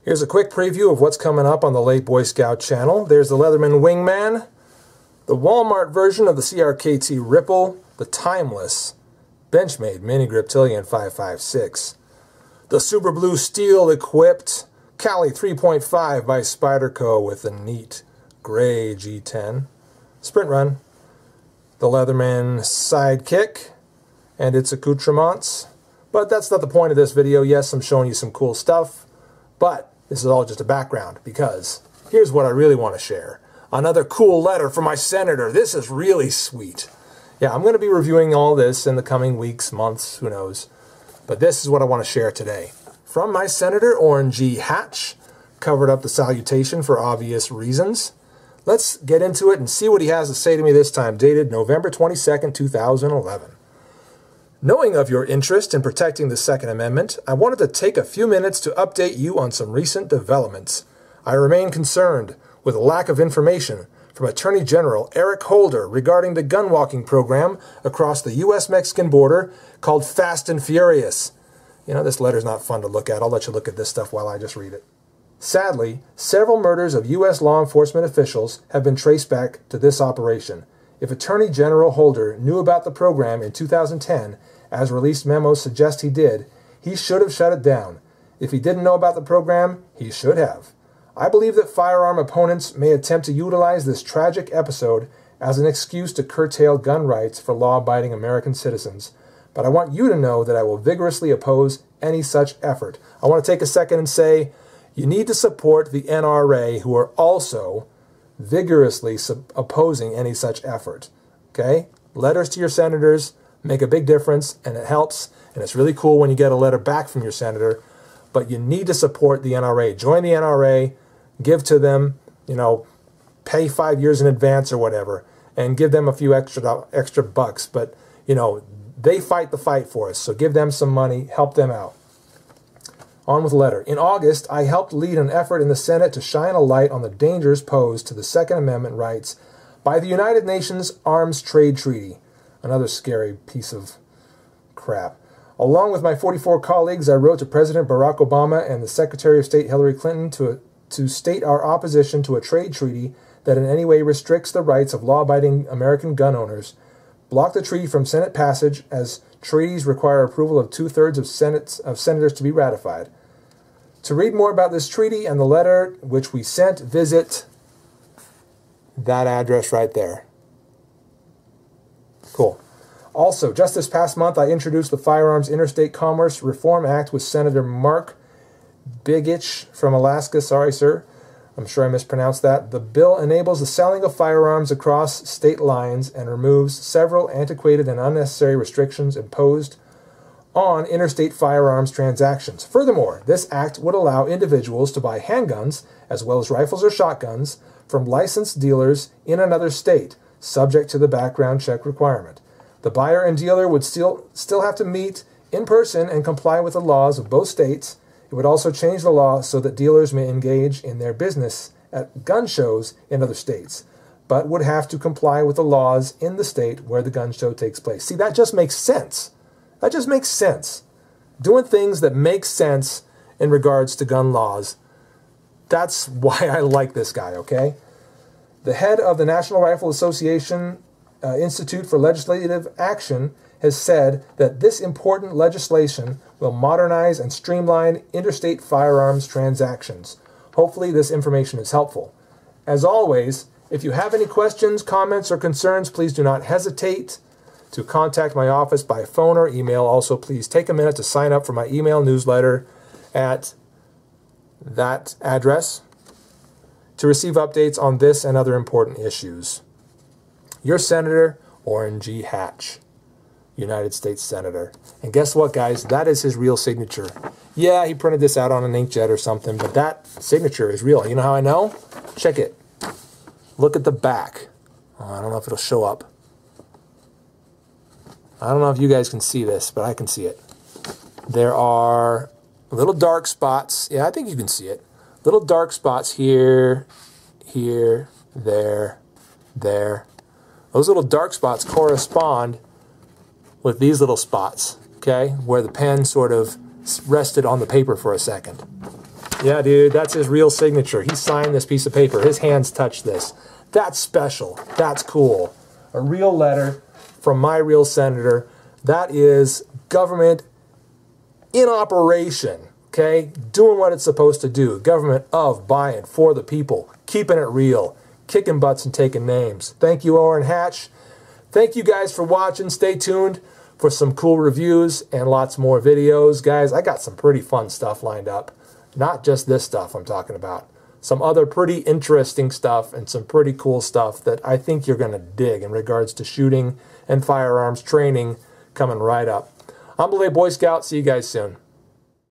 Here's a quick preview of what's coming up on the Late Boy Scout channel. There's the Leatherman Wingman, the Walmart version of the CRKT Ripple, the Timeless Benchmade Mini Grip Tillian 556, the Super Blue Steel Equipped Cali 3.5 by Spyderco with a neat gray G10 Sprint Run, the Leatherman Sidekick and its accoutrements. But that's not the point of this video. Yes, I'm showing you some cool stuff, but this is all just a background, because here's what I really want to share. Another cool letter from my senator. This is really sweet. Yeah, I'm going to be reviewing all this in the coming weeks, months, who knows. But this is what I want to share today. From my Senator Orin Hatch. Covered up the salutation for obvious reasons. Let's get into it and see what he has to say to me this time, dated November 22nd, 2011. Knowing of your interest in protecting the Second Amendment, I wanted to take a few minutes to update you on some recent developments. I remain concerned with a lack of information from Attorney General Eric Holder regarding the gun walking program across the U.S.-Mexican border called Fast and Furious. You know, this letter's not fun to look at. I'll let you look at this stuff while I just read it. Sadly, several murders of U.S. law enforcement officials have been traced back to this operation. If Attorney General Holder knew about the program in 2010, as released memos suggest he did, he should have shut it down. If he didn't know about the program, he should have. I believe that firearm opponents may attempt to utilize this tragic episode as an excuse to curtail gun rights for law-abiding American citizens. But I want you to know that I will vigorously oppose any such effort. I want to take a second and say, you need to support the NRA, who are also vigorously opposing any such effort. Okay? Letters to your senators make a big difference, and it helps, and it's really cool when you get a letter back from your senator, but you need to support the NRA. Join the NRA, give to them, you know, pay 5 years in advance or whatever, and give them a few extra bucks, but, you know, they fight the fight for us, so give them some money, help them out. On with the letter. In August, I helped lead an effort in the Senate to shine a light on the dangers posed to the Second Amendment rights by the United Nations Arms Trade Treaty. Another scary piece of crap. Along with my 44 colleagues, I wrote to President Barack Obama and the Secretary of State Hillary Clinton to state our opposition to a trade treaty that in any way restricts the rights of law-abiding American gun owners, block the treaty from Senate passage, as treaties require approval of 2/3 of senators to be ratified. To read more about this treaty and the letter which we sent, visit that address right there. Cool. Also, just this past month, I introduced the Firearms Interstate Commerce Reform Act with Senator Mark Begich from Alaska. Sorry, sir. I'm sure I mispronounced that. The bill enables the selling of firearms across state lines and removes several antiquated and unnecessary restrictions imposed on interstate firearms transactions. Furthermore, this act would allow individuals to buy handguns, as well as rifles or shotguns, from licensed dealers in another state, subject to the background check requirement. The buyer and dealer would still have to meet in person and comply with the laws of both states. It would also change the law so that dealers may engage in their business at gun shows in other states, but would have to comply with the laws in the state where the gun show takes place. See, that just makes sense. That just makes sense. Doing things that make sense in regards to gun laws. That's why I like this guy, okay? The head of the National Rifle Association Institute for Legislative Action has said that this important legislation will modernize and streamline interstate firearms transactions. Hopefully this information is helpful. As always, if you have any questions, comments, or concerns, please do not hesitate to contact my office by phone or email. Also, please take a minute to sign up for my email newsletter at that address to receive updates on this and other important issues. Your Senator Orin Hatch, United States Senator. And guess what, guys? That is his real signature. Yeah, he printed this out on an inkjet or something, but that signature is real. You know how I know? Check it. Look at the back. Oh, I don't know if it'll show up. I don't know if you guys can see this, but I can see it. There are little dark spots. Yeah, I think you can see it. Little dark spots here, here, there, there. Those little dark spots correspond with these little spots, okay, where the pen sort of rested on the paper for a second. Yeah, dude, that's his real signature. He signed this piece of paper. His hands touched this. That's special. That's cool. A real letter from my real senator. That is government in operation, okay? Doing what it's supposed to do. Government of, by, and for the people. Keeping it real. Kicking butts and taking names. Thank you, Orin Hatch. Thank you guys for watching. Stay tuned for some cool reviews and lots more videos. Guys, I got some pretty fun stuff lined up. Not just this stuff I'm talking about. Some other pretty interesting stuff and some pretty cool stuff that I think you're going to dig in regards to shooting and firearms training coming right up. I'm the Late Boy Scout. See you guys soon.